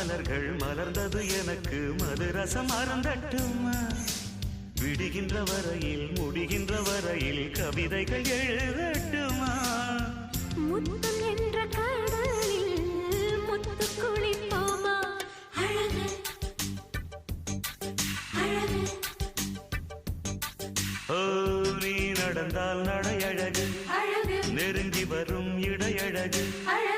மலர்கள் மலர்ந்தது எனக்கு மதுரசம் அருந்தட்டுமா விடுகின்ற வரையில் முடிகின்ற வரையில் கவிதைகள் எழுதட்டுமா முத்தம் என்ற கடலில் முத்து குளிப்போமா அழகு அழகு ஓ நீ நடந்தால் நடையழகு அழகு நெருங்கி வரும் இடையழகு அழகு